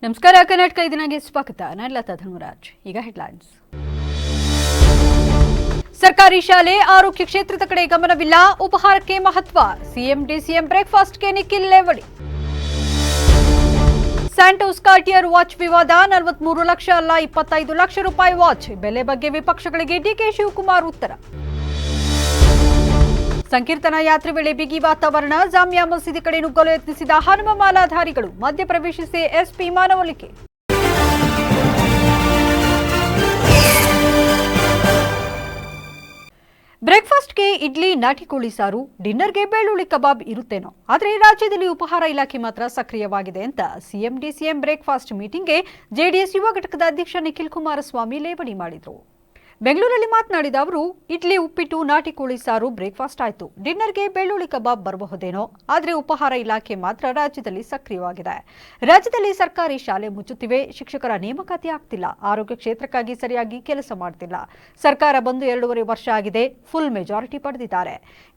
ನಮಸ್ಕಾರ ಕರ್ನಾಟಕ ಇದನ್ನಾಗೆ ಸ್ವಾಗತ. ನಾನು ಲತಾ ಧರ್ಮರಾಜ್. ಈಗ ಹೆಡ್ಲೈನ್ಸ್. ಸರ್ಕಾರಿ ಶಾಲೆ ಆರೋಗ್ಯ ಕ್ಷೇತ್ರದ ಕಡೆ ಗಮನವಿಲ್ಲ, ಉಪಹಾರಕ್ಕೆ ಮಹತ್ವ. ಸಿಎಂ ಡಿಸಿಎಂ ಬ್ರೇಕ್ಫಾಸ್ಟ್ಗೆ ನಿಖಿಲ್ ಲೇವಡಿ. ಸ್ಯಾಂಟೋಸ್ ಕಾರ್ಟಿಯರ್ ವಾಚ್ ವಿವಾದ, 43 ಲಕ್ಷ ಅಲ್ಲ 25 ಲಕ್ಷ ರೂಪಾಯಿ ವಾಚ್. ಬೆಲೆ ಬಗ್ಗೆ ವಿಪಕ್ಷಗಳಿಗೆ ಡಿಕೆ ಶಿವಕುಮಾರ್ ಉತ್ತರ. ಸಂಕೀರ್ತನಾ ಯಾತ್ರೆ ವೇಳೆ ಬಿಗಿ ವಾತಾವರಣ, ಜಾಮಿಯಾ ಮಸೀದಿ ಕಡೆ ನುಗ್ಗಲು ಯತ್ನಿಸಿದ ಹನುಮ ಮಾಲಾಧಾರಿಗಳು. ಮಧ್ಯ ಪ್ರವೇಶಿಸಿ ಎಸ್ಪಿ ಮನವೊಲಿಕೆ. ಬ್ರೇಕ್ಫಾಸ್ಟ್ಗೆ ಇಡ್ಲಿ, ನಾಟಿ ಕೋಳಿ ಸಾರು, ಡಿನ್ನರ್ಗೆ ಬೆಳ್ಳುಳ್ಳಿ ಕಬಾಬ್ ಇರುತ್ತೇನೋ, ಆದರೆ ರಾಜ್ಯದಲ್ಲಿ ಉಪಹಾರ ಇಲಾಖೆ ಮಾತ್ರ ಸಕ್ರಿಯವಾಗಿದೆ ಅಂತ ಸಿಎಂ ಡಿಸಿಎಂ ಬ್ರೇಕ್ಫಾಸ್ಟ್ ಮೀಟಿಂಗ್ಗೆ ಜೆಡಿಎಸ್ ಯುವ ಘಟಕದ ಅಧ್ಯಕ್ಷ ನಿಖಿಲ್ ಕುಮಾರಸ್ವಾಮಿ ಲೇವಡಿ ಮಾಡಿದರು. ಬೆಂಗಳೂರಲ್ಲಿ ಮಾತನಾಡಿದ ಅವರು, ಇಡ್ಲಿ, ಉಪ್ಪಿಟ್ಟು, ನಾಟಿ ಕೋಳಿ ಸಾರು ಬ್ರೇಕ್ಫಾಸ್ಟ್ ಆಯಿತು, ಡಿನ್ನರ್ಗೆ ಬೆಳ್ಳುಳ್ಳಿ ಕಬಾಬ್ ಬರಬಹುದೇನೋ, ಆದರೆ ಉಪಹಾರ ಇಲಾಖೆ ಮಾತ್ರ ರಾಜ್ಯದಲ್ಲಿ ಸಕ್ರಿಯವಾಗಿದೆ. ರಾಜ್ಯದಲ್ಲಿ ಸರ್ಕಾರಿ ಶಾಲೆ ಮುಚ್ಚುತ್ತಿವೆ, ಶಿಕ್ಷಕರ ನೇಮಕಾತಿ ಆಗ್ತಿಲ್ಲ, ಆರೋಗ್ಯ ಕ್ಷೇತ್ರಕ್ಕಾಗಿ ಸರಿಯಾಗಿ ಕೆಲಸ ಮಾಡ್ತಿಲ್ಲ. ಸರ್ಕಾರ ಬಂದು 2.5 ವರ್ಷ ಆಗಿದೆ, ಫುಲ್ ಮೆಜಾರಿಟಿ ಪಡೆದಿದ್ದಾರೆ.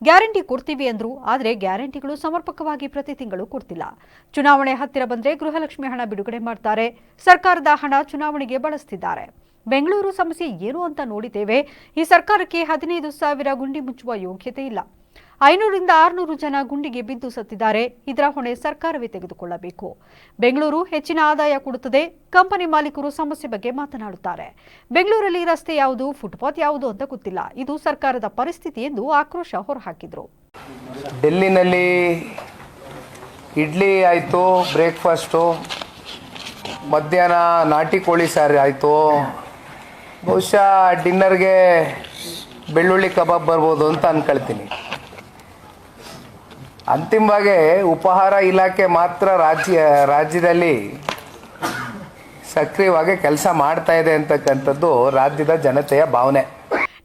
ಗ್ಯಾರಂಟಿ ಕೊಡ್ತೀವಿ ಅಂದ್ರು, ಆದರೆ ಗ್ಯಾರಂಟಿಗಳು ಸಮರ್ಪಕವಾಗಿ ಪ್ರತಿ ತಿಂಗಳು ಕೊಡ್ತಿಲ್ಲ. ಚುನಾವಣೆ ಹತ್ತಿರ ಬಂದ್ರೆ ಗೃಹಲಕ್ಷ್ಮಿ ಹಣ ಬಿಡುಗಡೆ ಮಾಡ್ತಾರೆ, ಸರ್ಕಾರದ ಹಣ ಚುನಾವಣೆಗೆ ಬಳಸ್ತಿದ್ದಾರೆ. ಬೆಂಗಳೂರು ಸಮಸ್ಯೆ ಏನು ಅಂತ ನೋಡಿದ್ದೇವೆ. ಈ ಸರ್ಕಾರಕ್ಕೆ 15,000 ಗುಂಡಿ ಮುಚ್ಚುವ ಯೋಗ್ಯತೆ ಇಲ್ಲ. 500ರಿಂದ 600 ಜನ ಗುಂಡಿಗೆ ಬಿದ್ದು ಸತ್ತಿದ್ದಾರೆ. ಇದರ ಹೊಣೆ ಸರ್ಕಾರವೇ ತೆಗೆದುಕೊಳ್ಳಬೇಕು. ಬೆಂಗಳೂರು ಹೆಚ್ಚಿನ ಆದಾಯ ಕೊಡುತ್ತದೆ. ಕಂಪನಿ ಮಾಲೀಕರು ಸಮಸ್ಯೆ ಬಗ್ಗೆ ಮಾತನಾಡುತ್ತಾರೆ. ಬೆಂಗಳೂರಲ್ಲಿ ರಸ್ತೆ ಯಾವುದು, ಫುಟ್ಪಾತ್ ಯಾವುದು ಅಂತ ಗೊತ್ತಿಲ್ಲ. ಇದು ಸರ್ಕಾರದ ಪರಿಸ್ಥಿತಿ ಎಂದು ಆಕ್ರೋಶ ಹೊರಹಾಕಿದರು. ಡೆಲ್ಲಿನಲ್ಲಿ ಇಡ್ಲಿ ಆಯಿತು, ಬ್ರೇಕ್ಫಾಸ್ಟು, ಮಧ್ಯಾಹ್ನ ನಾಟಿ ಕೋಳಿ ಸಾರು ಆಯಿತು, ಬಹುಶಃ ಡಿನ್ನರ್ಗೆ ಬೆಳ್ಳುಳ್ಳಿ ಕಬಾಬ್ ಬರ್ಬೋದು ಅಂತ ಅಂದ್ಕೊಳ್ತೀನಿ. ಅಂತಿಮವಾಗಿ ಉಪಹಾರ ಇಲಾಖೆ ಮಾತ್ರ ರಾಜ್ಯದಲ್ಲಿ ಸಕ್ರಿಯವಾಗಿ ಕೆಲಸ ಮಾಡ್ತಾ ಇದೆ ಅಂತಕ್ಕಂಥದ್ದು ರಾಜ್ಯದ ಜನತೆಯ ಭಾವನೆ.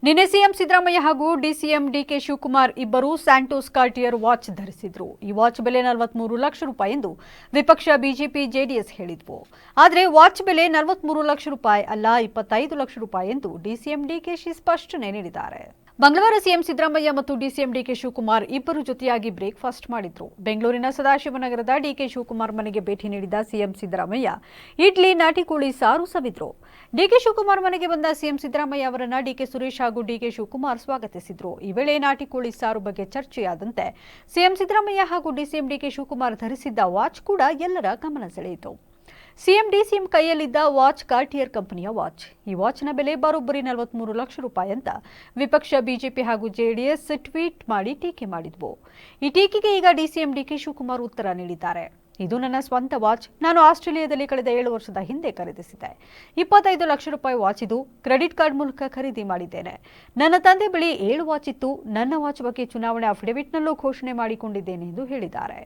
ನಿನ್ನೆ ಸಿಎಂ ಸಿದ್ದರಾಮಯ್ಯ ಹಾಗೂ ಡಿಸಿಎಂ ಡಿಕೆ ಶಿವಕುಮಾರ್ ಇಬ್ಬರು ಸ್ಯಾಂಟೋಸ್ ಕಾರ್ಟಿಯರ್ ವಾಚ್ ಧರಿಸಿದ್ರು. ಈ ವಾಚ್ ಬೆಲೆ 43 ಲಕ್ಷ ರೂಪಾಯಿ ಎಂದು ವಿಪಕ್ಷ ಬಿಜೆಪಿ ಜೆಡಿಎಸ್ ಹೇಳಿದ್ವು. ಆದರೆ ವಾಚ್ ಬೆಲೆ 43 ಲಕ್ಷ ರೂಪಾಯಿ ಅಲ್ಲ 25 ಲಕ್ಷ ರೂಪಾಯಿ ಎಂದು ಡಿಸಿಎಂ ಡಿಕೆಶಿ ಸ್ಪಷ್ಟನೆ ನೀಡಿದ್ದಾರೆ. ಮಂಗಳವಾರ ಸಿಎಂ ಸಿದ್ದರಾಮಯ್ಯ ಮತ್ತು ಡಿಸಿಎಂ ಡಿಕೆ ಶಿವಕುಮಾರ್ ಇಬ್ಬರು ಜೊತೆಯಾಗಿ ಬ್ರೇಕ್ಫಾಸ್ಟ್ ಮಾಡಿದ್ರು. ಬೆಂಗಳೂರಿನ ಸದಾಶಿವನಗರದ ಡಿಕೆ ಶಿವಕುಮಾರ್ ಮನೆಗೆ ಭೇಟಿ ನೀಡಿದ ಸಿಎಂ ಸಿದ್ದರಾಮಯ್ಯ ಇಡ್ಲಿ, ನಾಟಿ ಕೋಳಿ ಸಾರು ಸವಿದ್ರು. ಡಿಕೆ ಶಿವಕುಮಾರ್ ಮನೆಗೆ ಬಂದ ಸಿಎಂ ಸಿದ್ದರಾಮಯ್ಯ ಅವರನ್ನ ಡಿಕೆ ಸುರೇಶ್ ಹಾಗೂ ಡಿಕೆ ಶಿವಕುಮಾರ್ ಸ್ವಾಗತಿಸಿದ್ರು. ಈ ವೇಳೆ ನಾಟಿ ಕೋಳಿ ಸಾರು ಬಗ್ಗೆ ಚರ್ಚೆಯಾದಂತೆ ಸಿಎಂ ಸಿದ್ದರಾಮಯ್ಯ ಹಾಗೂ ಡಿಸಿಎಂ ಡಿಕೆ ಶಿವಕುಮಾರ್ ಧರಿಸಿದ್ದ ವಾಚ್ ಕೂಡ ಎಲ್ಲರ ಗಮನ ಸೆಳೆಯಿತು. ಸಿಎಂ ಡಿಸಿಎಂ ಕೈಯಲ್ಲಿದ್ದ ವಾಚ್ ಕಾರ್ಟಿಯರ್ ಕಂಪನಿಯ ವಾಚ್. ಈ ವಾಚ್ನ ಬೆಲೆ ಬರೋಬ್ಬರಿ 43 ಲಕ್ಷ ರೂಪಾಯಿ ಅಂತ ವಿಪಕ್ಷ ಬಿಜೆಪಿ ಹಾಗೂ ಜೆಡಿಎಸ್ ಟ್ವೀಟ್ ಮಾಡಿ ಟೀಕೆ ಮಾಡಿದ್ವು. ಈ ಟೀಕೆಗೆ ಈಗ ಡಿಸಿಎಂ ಡಿಕೆ ಶಿವಕುಮಾರ್ ಉತ್ತರ ನೀಡಿದ್ದಾರೆ. ಇದು ನನ್ನ ಸ್ವಂತ ವಾಚ್. ನಾನು ಆಸ್ಟ್ರೇಲಿಯಾದಲ್ಲಿ ಕಳೆದ 7 ವರ್ಷದ ಹಿಂದೆ ಖರೀದಿಸಿದೆ. 25 ಲಕ್ಷ ರೂಪಾಯಿ ವಾಚ್ ಇದು. ಕ್ರೆಡಿಟ್ ಕಾರ್ಡ್ ಮೂಲಕ ಖರೀದಿ ಮಾಡಿದ್ದೇನೆ. ನನ್ನ ತಂದೆ ಬಳಿ 7 ವಾಚ್ ಇತ್ತು. ನನ್ನ ವಾಚ್ ಬಗ್ಗೆ ಚುನಾವಣೆ ಅಫಿಡವಿಟ್ನಲ್ಲೂ ಘೋಷಣೆ ಮಾಡಿಕೊಂಡಿದ್ದೇನೆ ಎಂದು ಹೇಳಿದ್ದಾರೆ.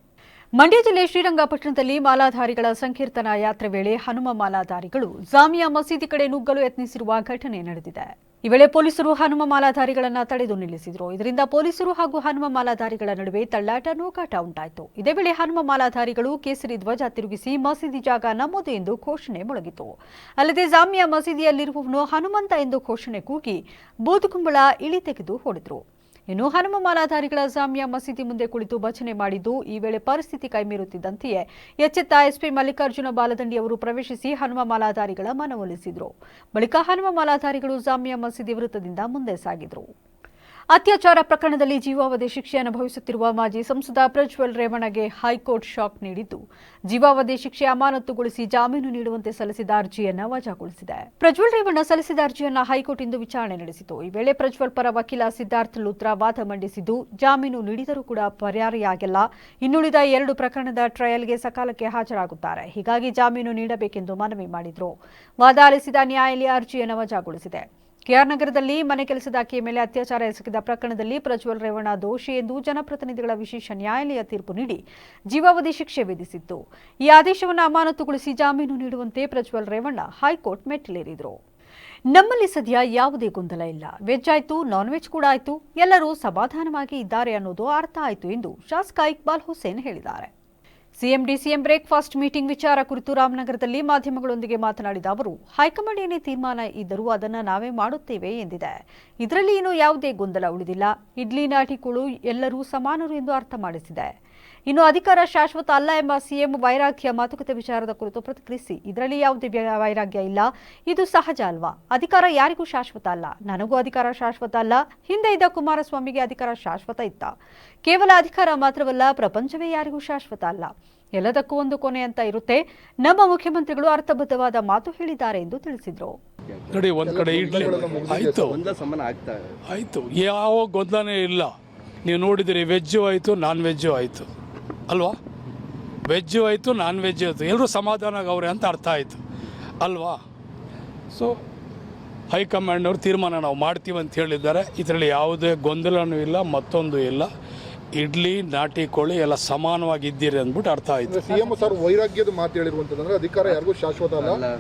ಮಂಡ್ಯ ಜಿಲ್ಲೆ ಶ್ರೀರಂಗಪಟ್ಟಣದಲ್ಲಿ ಮಾಲಾಧಾರಿಗಳ ಸಂಕೀರ್ತನಾ ಯಾತ್ರೆ ವೇಳೆ ಹನುಮ ಮಾಲಾಧಾರಿಗಳು ಜಾಮಿಯಾ ಮಸೀದಿ ಕಡೆ ನುಗ್ಗಲು ಯತ್ನಿಸಿರುವ ಘಟನೆ ನಡೆದಿದೆ. ಈ ವೇಳೆ ಪೊಲೀಸರು ಹನುಮ ಮಾಲಾಧಾರಿಗಳನ್ನು ತಡೆದು ನಿಲ್ಲಿಸಿದರು. ಇದರಿಂದ ಪೊಲೀಸರು ಹಾಗೂ ಹನುಮ ಮಾಲಾಧಾರಿಗಳ ನಡುವೆ ತಳ್ಳಾಟ, ನೂಕಾಟ ಉಂಟಾಯಿತು. ಇದೇ ವೇಳೆ ಹನುಮ ಮಾಲಾಧಾರಿಗಳು ಕೇಸರಿ ಧ್ವಜ ತಿರುಗಿಸಿ ಮಸೀದಿ ಜಾಗ ನಮ್ಮದು ಎಂದು ಘೋಷಣೆ ಮೊಳಗಿತು. ಅಲ್ಲದೆ ಜಾಮಿಯಾ ಮಸೀದಿಯಲ್ಲಿರುವವನು ಹನುಮಂತ ಎಂದು ಘೋಷಣೆ ಕೂಗಿ ಬೂದುಕುಂಬಳ ಇಳಿ ತೆಗೆದು ಹೊಡೆದರು. ಇನ್ನು ಹನುಮ ಮಾಲಾಧಾರಿಗಳ ಜಾಮಿಯಾ ಮಸೀದಿ ಮುಂದೆ ಕುಳಿತು ಭಜನೆ ಮಾಡಿದ್ದು. ಈ ವೇಳೆ ಪರಿಸ್ಥಿತಿ ಕೈಮೀರುತ್ತಿದ್ದಂತೆಯೇ ಎಚ್ಚೆತ್ತ ಎಸ್ಪಿ ಮಲ್ಲಿಕಾರ್ಜುನ ಬಾಲದಂಡಿ ಅವರು ಪ್ರವೇಶಿಸಿ ಹನುಮ ಮಾಲಾಧಾರಿಗಳ ಮನವೊಲಿಸಿದರು. ಬಳಿಕ ಹನುಮ ಮಾಲಾಧಾರಿಗಳು ಜಾಮಿಯಾ ಮಸೀದಿ ವೃತ್ತದಿಂದ ಮುಂದೆ ಸಾಗಿದರು. ಅತ್ಯಾಚಾರ ಪ್ರಕರಣದಲ್ಲಿ ಜೀವಾವಧಿ ಶಿಕ್ಷೆ ಅನುಭವಿಸುತ್ತಿರುವ ಮಾಜಿ ಸಂಸದ ಪ್ರಜ್ವಲ್ ರೇವಣ್ಣಗೆ ಹೈಕೋರ್ಟ್ ಶಾಕ್ ನೀಡಿದ್ದು, ಜೀವಾವಧಿ ಶಿಕ್ಷೆ ಅಮಾನತುಗೊಳಿಸಿ ಜಾಮೀನು ನೀಡುವಂತೆ ಸಲ್ಲಿಸಿದ ಅರ್ಜಿಯನ್ನು ವಜಾಗೊಳಿಸಿದೆ. ಪ್ರಜ್ವಲ್ ರೇವಣ್ಣ ಸಲ್ಲಿಸಿದ ಅರ್ಜಿಯನ್ನು ಹೈಕೋರ್ಟ್ ಇಂದು ವಿಚಾರಣೆ ನಡೆಸಿತು. ಈ ವೇಳೆ ಪ್ರಜ್ವಲ್ ಪರ ವಕೀಲ ಸಿದ್ಧಾರ್ಥ್ ಲೂತ್ರಾ ವಾದ ಮಂಡಿಸಿದ್ದು, ಜಾಮೀನು ನೀಡಿದರೂ ಕೂಡ ಪರ್ಯಾರಿಯಾಗಿಲ್ಲ. ಇನ್ನುಳಿದ 2 ಪ್ರಕರಣದ ಟ್ರಯಲ್ಗೆ ಸಕಾಲಕ್ಕೆ ಹಾಜರಾಗುತ್ತಾರೆ. ಹೀಗಾಗಿ ಜಾಮೀನು ನೀಡಬೇಕೆಂದು ಮನವಿ ಮಾಡಿದ್ರು. ವಾದ ಆಲಿಸಿದ ನ್ಯಾಯಾಲಯ ಅರ್ಜಿಯನ್ನು ವಜಾಗೊಳಿಸಿದೆ. ಕೆಆರ್ ನಗರದಲ್ಲಿ ಮನೆ ಕೆಲಸದಾಕೆಯ ಮೇಲೆ ಅತ್ಯಾಚಾರ ಎಸಗಿದ ಪ್ರಕರಣದಲ್ಲಿ ಪ್ರಜ್ವಲ್ ರೇವಣ್ಣ ದೋಷಿ ಎಂದು ಜನಪ್ರತಿನಿಧಿಗಳ ವಿಶೇಷ ನ್ಯಾಯಾಲಯ ತೀರ್ಪು ನೀಡಿ ಜೀವಾವಧಿ ಶಿಕ್ಷೆ ವಿಧಿಸಿತ್ತು. ಈ ಆದೇಶವನ್ನು ಅಮಾನತುಗೊಳಿಸಿ ಜಾಮೀನು ನೀಡುವಂತೆ ಪ್ರಜ್ವಲ್ ರೇವಣ್ಣ ಹೈಕೋರ್ಟ್ ಮೆಟ್ಟಿಲೇರಿದರು. ನಮ್ಮಲ್ಲಿ ಸದ್ಯ ಯಾವುದೇ ಗೊಂದಲ ಇಲ್ಲ. ವೆಜ್ ಆಯ್ತು, ನಾನ್ ವೆಜ್ ಕೂಡ ಆಯ್ತು, ಎಲ್ಲರೂ ಸಮಾಧಾನವಾಗಿ ಇದ್ದಾರೆ ಅನ್ನೋದು ಅರ್ಥ ಆಯಿತು ಎಂದು ಶಾಸಕ ಇಕ್ಬಾಲ್ ಹುಸೇನ್ ಹೇಳಿದ್ದಾರೆ. ಸಿಎಂ ಡಿಸಿಎಂ ಬ್ರೇಕ್ಫಾಸ್ಟ್ ಮೀಟಿಂಗ್ ವಿಚಾರ ಕುರಿತು ರಾಮನಗರದಲ್ಲಿ ಮಾಧ್ಯಮಗಳೊಂದಿಗೆ ಮಾತನಾಡಿದ ಅವರು, ಹೈಕಮಾಂಡ್ ಏನೇ ತೀರ್ಮಾನ ಇದ್ದರೂ ಅದನ್ನು ನಾವೇ ಮಾಡುತ್ತೇವೆ ಎಂದಿದೆ. ಇದರಲ್ಲಿ ಇನ್ನೂ ಯಾವುದೇ ಗೊಂದಲ ಉಳಿದಿಲ್ಲ. ಇಡ್ಲಿ, ನಾಟಿ ಕೋಳಿ ಎಲ್ಲರೂ ಸಮಾನರು ಎಂದು ಅರ್ಥ ಮಾಡಿಸಿದೆ. ಇನ್ನು ಅಧಿಕಾರ ಶಾಶ್ವತ ಅಲ್ಲ ಎಂಬ ಸಿಎಂ ವೈರಾಗ್ಯ ಮಾತುಕತೆ ವಿಚಾರದ ಕುರಿತು ಪ್ರತಿಕ್ರಿಯಿಸಿ, ಇದರಲ್ಲಿ ಯಾವುದೇ ವೈರಾಗ್ಯ ಇಲ್ಲ, ಇದು ಸಹಜ ಅಲ್ವಾ? ಅಧಿಕಾರ ಯಾರಿಗೂ ಶಾಶ್ವತ ಅಲ್ಲ, ನನಗೂ ಅಧಿಕಾರ ಶಾಶ್ವತ ಅಲ್ಲ. ಹಿಂದೆ ಇದ್ದ ಕುಮಾರಸ್ವಾಮಿಗೆ ಅಧಿಕಾರ ಶಾಶ್ವತ ಇತ್ತ? ಕೇವಲ ಅಧಿಕಾರ ಮಾತ್ರವಲ್ಲ, ಪ್ರಪಂಚವೇ ಯಾರಿಗೂ ಶಾಶ್ವತ ಅಲ್ಲ. ಎಲ್ಲದಕ್ಕೂ ಒಂದು ಕೊನೆ ಅಂತ ಇರುತ್ತೆ. ನಮ್ಮ ಮುಖ್ಯಮಂತ್ರಿಗಳು ಅರ್ಥಬದ್ಧವಾದ ಮಾತು ಹೇಳಿದ್ದಾರೆ ಎಂದು ತಿಳಿಸಿದರು. ನೋಡಿ, ಒಂದ್ ಕಡೆ ಇಡ್ಲಿ ಆಯ್ತು, ಯಾವ ಗೊಂದಲನೇ ಇಲ್ಲ. ನೀವು ನೋಡಿದಿರಿ, ವೆಜ್ಜು ಆಯಿತು, ನಾನ್ ವೆಜ್ಜು ಆಯಿತು ಅಲ್ವಾ? ವೆಜ್ಜು ಆಯಿತು, ನಾನ್ ವೆಜ್ಜು ಆಯಿತು, ಎಲ್ಲರೂ ಸಮಾಧಾನ ಆಗವ್ರೆ ಅಂತ ಅರ್ಥ ಆಯಿತು ಅಲ್ವಾ? ಸೊ ಹೈಕಮಾಂಡ್ನವ್ರು ತೀರ್ಮಾನ ನಾವು ಮಾಡ್ತೀವಿ ಅಂತ ಹೇಳಿದ್ದಾರೆ. ಇದರಲ್ಲಿ ಯಾವುದೇ ಗೊಂದಲನೂ ಇಲ್ಲ, ಮತ್ತೊಂದು ಇಲ್ಲ. ಇಡ್ಲಿ, ನಾಟಿ ಕೋಳಿ ಎಲ್ಲ ಸಮಾನವಾಗಿ ಇದ್ದೀರಿ ಅಂದ್ಬಿಟ್ಟು ಅರ್ಥ ಆಯಿತು. ಸಿಎಂ ಸರ್ ವೈರಾಗ್ಯದ ಮಾತು ಹೇಳಿರುವಂತಂದ್ರೆ ಅಧಿಕಾರ ಯಾರಿಗೂ ಶಾಶ್ವತ ಅಲ್ಲ,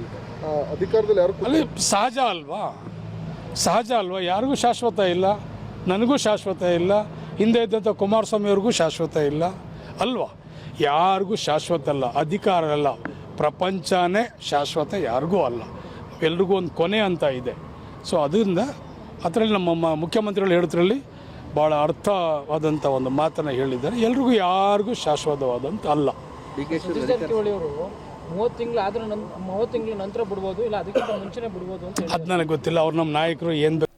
ಅಧಿಕಾರದಲ್ಲಿ ಯಾರು ಅಲ್ಲಿ ಸಹಜ ಅಲ್ವಾ? ಯಾರಿಗೂ ಶಾಶ್ವತ ಇಲ್ಲ, ನನಗೂ ಶಾಶ್ವತ ಇಲ್ಲ, ಹಿಂದೆ ಇದ್ದಂಥ ಕುಮಾರಸ್ವಾಮಿ ಅವ್ರಿಗೂ ಶಾಶ್ವತ ಇಲ್ಲ ಅಲ್ವಾ? ಯಾರಿಗೂ ಶಾಶ್ವತ ಅಲ್ಲ, ಅಧಿಕಾರ ಅಲ್ಲ, ಪ್ರಪಂಚನೇ ಶಾಶ್ವತ ಯಾರಿಗೂ ಅಲ್ಲ. ಎಲ್ರಿಗೂ ಒಂದು ಕೊನೆ ಅಂತ ಇದೆ. ಸೊ ಅದರಿಂದ ಅದರಲ್ಲಿ ನಮ್ಮ ಮುಖ್ಯಮಂತ್ರಿಗಳು ಹೇಳೋದ್ರಲ್ಲಿ ಭಾಳ ಅರ್ಥವಾದಂಥ ಒಂದು ಮಾತನ್ನು ಹೇಳಿದ್ದಾರೆ. ಎಲ್ರಿಗೂ ಯಾರಿಗೂ ಶಾಶ್ವತವಾದಂಥ ಅಲ್ಲ. ಜಾರಕಿಹೊಳಿ ಅವರು 30 ತಿಂಗಳ ನಂತರ ಬಿಡ್ಬೋದು, ಇಲ್ಲ ಅದಕ್ಕಿಂತ ಮುಂಚೆನೇ ಬಿಡ್ಬೋದು ಅಂತ ಅದು ನನಗೆ ಗೊತ್ತಿಲ್ಲ. ಅವ್ರು ನಮ್ಮ ನಾಯಕರು ಏನು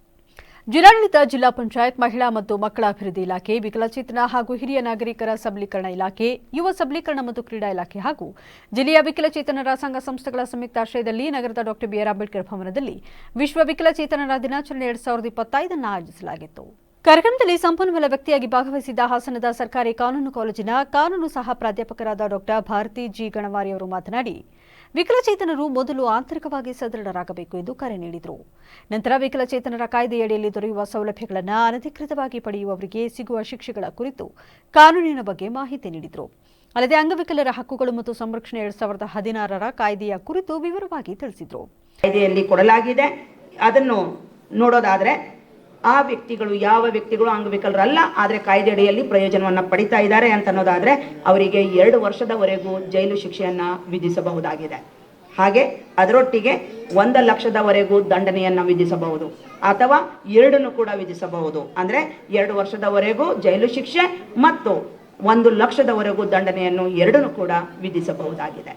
ಜಿಲ್ಲಾಡಳಿತ, ಜಿಲ್ಲಾ ಪಂಚಾಯತ್, ಮಹಿಳಾ ಮತ್ತು ಮಕ್ಕಳ ಅಭಿವೃದ್ಧಿ ಇಲಾಖೆ, ವಿಕಲಚೇತನ ಹಾಗೂ ಹಿರಿಯ ನಾಗರಿಕರ ಸಬಲೀಕರಣ ಇಲಾಖೆ, ಯುವ ಸಬಲೀಕರಣ ಮತ್ತು ಕ್ರೀಡಾ ಇಲಾಖೆ ಹಾಗೂ ಜಿಲ್ಲೆಯ ವಿಕಲಚೇತನರ ಸಂಘ ಸಂಸ್ಥೆಗಳ ಸಂಯುಕ್ತಾಶ್ರಯದಲ್ಲಿ ನಗರದ ಡಾಕ್ಟರ್ ಬಿಆರ್ ಅಂಬೇಡ್ಕರ್ ಭವನದಲ್ಲಿ ವಿಶ್ವ ವಿಕಲಚೇತನರ ದಿನಾಚರಣೆ 2025 ಆಯೋಜಿಸಲಾಗಿತ್ತು. ಕಾರ್ಯಕ್ರಮದಲ್ಲಿ ಸಂಪನ್ಮೂಲ ವ್ಯಕ್ತಿಯಾಗಿ ಭಾಗವಹಿಸಿದ್ದ ಹಾಸನದ ಸರ್ಕಾರಿ ಕಾನೂನು ಕಾಲೇಜಿನ ಕಾನೂನು ಸಹ ಪ್ರಾಧ್ಯಾಪಕರಾದ ಡಾಕ್ಟರ್ ಭಾರತಿ ಜಿ ಗಣವಾರಿ ಅವರು ಮಾತನಾಡಿ, ವಿಕಲಚೇತನರು ಮೊದಲು ಆಂತರಿಕವಾಗಿ ಸದೃಢರಾಗಬೇಕು ಎಂದು ಕರೆ ನೀಡಿದರು. ನಂತರ ವಿಕಲಚೇತನರ ಕಾಯ್ದೆಯಡಿಯಲ್ಲಿ ದೊರೆಯುವ ಸೌಲಭ್ಯಗಳನ್ನು ಅನಧಿಕೃತವಾಗಿ ಪಡೆಯುವವರಿಗೆ ಸಿಗುವ ಶಿಕ್ಷೆಗಳ ಕುರಿತು ಕಾನೂನಿನ ಬಗ್ಗೆ ಮಾಹಿತಿ ನೀಡಿದರು. ಅಲ್ಲದೆ ಅಂಗವಿಕಲರ ಹಕ್ಕುಗಳು ಮತ್ತು ಸಂರಕ್ಷಣೆ 2016ರ ಕಾಯ್ದೆಯ ಕುರಿತು ವಿವರವಾಗಿ ತಿಳಿಸಿದರು. ಕಾಯ್ದೆಯಲ್ಲಿ ಕೊಡಲಾಗಿದೆ, ಅದನ್ನು ನೋಡೋದಾದ್ರೆ ಆ ವ್ಯಕ್ತಿಗಳು ಯಾವ ವ್ಯಕ್ತಿಗಳು ಅಂಗವಿಕಲರಲ್ಲ, ಆದರೆ ಕಾಯ್ದೆ ಅಡಿಯಲ್ಲಿ ಪ್ರಯೋಜನವನ್ನು ಪಡಿತಾ ಇದ್ದಾರೆ ಅಂತ ಅನ್ನೋದಾದ್ರೆ ಅವರಿಗೆ 2 ವರ್ಷದವರೆಗೂ ಜೈಲು ಶಿಕ್ಷೆಯನ್ನ ವಿಧಿಸಬಹುದಾಗಿದೆ. ಹಾಗೆ ಅದರೊಟ್ಟಿಗೆ 1 ಲಕ್ಷದವರೆಗೂ ದಂಡನೆಯನ್ನ ವಿಧಿಸಬಹುದು ಅಥವಾ 2 ಕೂಡ ವಿಧಿಸಬಹುದು. ಅಂದ್ರೆ 2 ವರ್ಷದವರೆಗೂ ಜೈಲು ಶಿಕ್ಷೆ ಮತ್ತು 1 ಲಕ್ಷದವರೆಗೂ ದಂಡನೆಯನ್ನು 2 ಕೂಡ ವಿಧಿಸಬಹುದಾಗಿದೆ.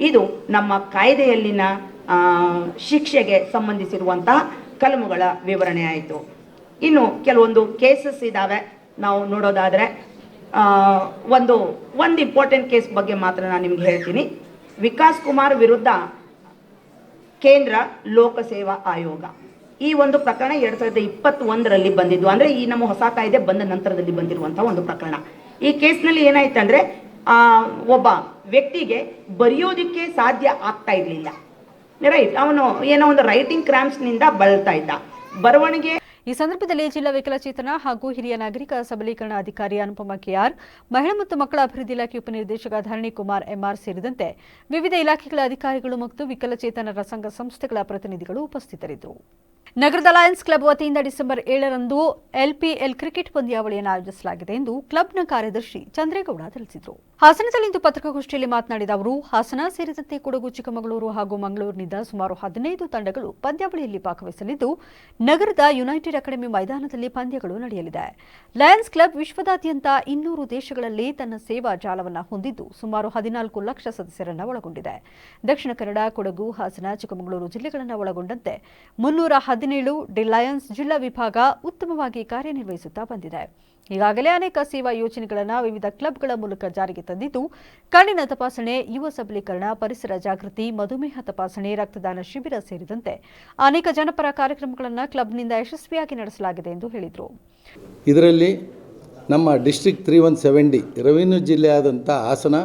ಇದು ನಮ್ಮ ಕಾಯ್ದೆಯಲ್ಲಿನ ಶಿಕ್ಷೆಗೆ ಸಂಬಂಧಿಸಿರುವಂತಹ ಕಲಮುಗಳ ವಿವರಣೆ ಆಯಿತು. ಇನ್ನು ಕೆಲವೊಂದು ಕೇಸಸ್ ಇದ್ದಾವೆ. ನಾವು ನೋಡೋದಾದರೆ ಒಂದು ಇಂಪಾರ್ಟೆಂಟ್ ಕೇಸ್ ಬಗ್ಗೆ ಮಾತ್ರ ನಾನು ನಿಮ್ಗೆ ಹೇಳ್ತೀನಿ. ವಿಕಾಸ್ ಕುಮಾರ್ ವಿರುದ್ಧ ಕೇಂದ್ರ ಲೋಕಸೇವಾ ಆಯೋಗ ಈ ಒಂದು ಪ್ರಕರಣ 2021ರಲ್ಲಿ ಬಂದಿದ್ದು, ಅಂದರೆ ಈ ನಮ್ಮ ಹೊಸ ಕಾಯ್ದೆ ಬಂದ ನಂತರದಲ್ಲಿ ಬಂದಿರುವಂತಹ ಒಂದು ಪ್ರಕರಣ. ಈ ಕೇಸ್ನಲ್ಲಿ ಏನಾಯ್ತಂದ್ರೆ ಒಬ್ಬ ವ್ಯಕ್ತಿಗೆ ಬರೆಯೋದಕ್ಕೆ ಸಾಧ್ಯ ಆಗ್ತಾ ಇರಲಿಲ್ಲ, ರೈಟ್? ಅವನು ಏನೋ ಒಂದು ರೈಟಿಂಗ್ ಕ್ರಾಂಪ್ಸ್ನಿಂದ ಬಳಲ್ತಾ ಇದ್ದ. ಬರವಣಿಗೆ ಈ ಸಂದರ್ಭದಲ್ಲಿ ಜಿಲ್ಲಾ ವಿಕಲಚೇತನ ಹಾಗೂ ಹಿರಿಯ ನಾಗರಿಕ ಸಬಲೀಕರಣ ಅಧಿಕಾರಿ ಅನುಪಮ ಕೆಆರ್, ಮಹಿಳಾ ಮತ್ತು ಮಕ್ಕಳ ಅಭಿವೃದ್ಧಿ ಇಲಾಖೆ ಉಪನಿರ್ದೇಶಕ ಧರಣಿ ಕುಮಾರ್ ಎಂಆರ್ ಸೇರಿದಂತೆ ವಿವಿಧ ಇಲಾಖೆಗಳ ಅಧಿಕಾರಿಗಳು ಮತ್ತು ವಿಕಲಚೇತನರ ಸಂಘ ಸಂಸ್ಥೆಗಳ ಪ್ರತಿನಿಧಿಗಳು ಉಪಸ್ಥಿತರಿದ್ದರು. ನಗರದ ಲಯನ್ಸ್ ಕ್ಲಬ್ ವತಿಯಿಂದ ಡಿಸೆಂಬರ್ 7ರಂದು ಎಲ್ಪಿಎಲ್ ಕ್ರಿಕೆಟ್ ಪಂದ್ಯಾವಳಿಯನ್ನು ಆಯೋಜಿಸಲಾಗಿದೆ ಎಂದು ಕ್ಲಬ್ನ ಕಾರ್ಯದರ್ಶಿ ಚಂದ್ರೇಗೌಡ ತಿಳಿಸಿದರು. ಹಾಸನದಲ್ಲಿಂದು ಪತ್ರಿಕಾಗೋಷ್ಠಿಯಲ್ಲಿ ಮಾತನಾಡಿದ ಅವರು, ಹಾಸನ ಸೇರಿದಂತೆ ಕೊಡಗು, ಚಿಕ್ಕಮಗಳೂರು ಹಾಗೂ ಮಂಗಳೂರಿನಿಂದ ಸುಮಾರು 15 ತಂಡಗಳು ಪಂದ್ಯಾವಳಿಯಲ್ಲಿ ಭಾಗವಹಿಸಲಿದ್ದು, ನಗರದ ಯುನೈಟೆಡ್ ಅಕಾಡೆಮಿ ಮೈದಾನದಲ್ಲಿ ಪಂದ್ಯಗಳು ನಡೆಯಲಿದೆ. ಲಯನ್ಸ್ ಕ್ಲಬ್ ವಿಶ್ವದಾದ್ಯಂತ 200 ದೇಶಗಳಲ್ಲಿ ತನ್ನ ಸೇವಾ ಜಾಲವನ್ನು ಹೊಂದಿದ್ದು, ಸುಮಾರು 14 ಲಕ್ಷ ಸದಸ್ಯರನ್ನು ಒಳಗೊಂಡಿದೆ. ದಕ್ಷಿಣ ಕನ್ನಡ, ಕೊಡಗು, ಹಾಸನ, ಚಿಕ್ಕಮಗಳೂರು ಜಿಲ್ಲೆಗಳನ್ನು ಒಳಗೊಂಡಂತೆ 317 ಡಿ ಲಯನ್ಸ್ ಜಿಲ್ಲಾ ವಿಭಾಗ ಉತ್ತಮವಾಗಿ ಕಾರ್ಯನಿರ್ವಹಿಸುತ್ತಾ ಬಂದಿದೆ. ಈಗಾಗಲೇ ಅನೇಕ ಸೇವಾ ಯೋಜನೆಗಳನ್ನು ವಿವಿಧ ಕ್ಲಬ್ಗಳ ಮೂಲಕ ಜಾರಿಗೆ ತಂದಿದ್ದು, ಕಣ್ಣಿನ ತಪಾಸಣೆ, ಯುವ ಸಬಲೀಕರಣ, ಪರಿಸರ ಜಾಗೃತಿ, ಮಧುಮೇಹ ತಪಾಸಣೆ, ರಕ್ತದಾನ ಶಿಬಿರ ಸೇರಿದಂತೆ ಅನೇಕ ಜನಪರ ಕಾರ್ಯಕ್ರಮಗಳನ್ನು ಕ್ಲಬ್ನಿಂದ ಯಶಸ್ವಿಯಾಗಿ ನಡೆಸಲಾಗಿದೆ ಎಂದು ಹೇಳಿದರು. ಇದರಲ್ಲಿ ನಮ್ಮ ಡಿಸ್ಟ್ರಿಕ್ಟ್ 3170 ರೆವಿನ್ಯೂ ಜಿಲ್ಲೆಯಾದಂಥ ಹಾಸನ,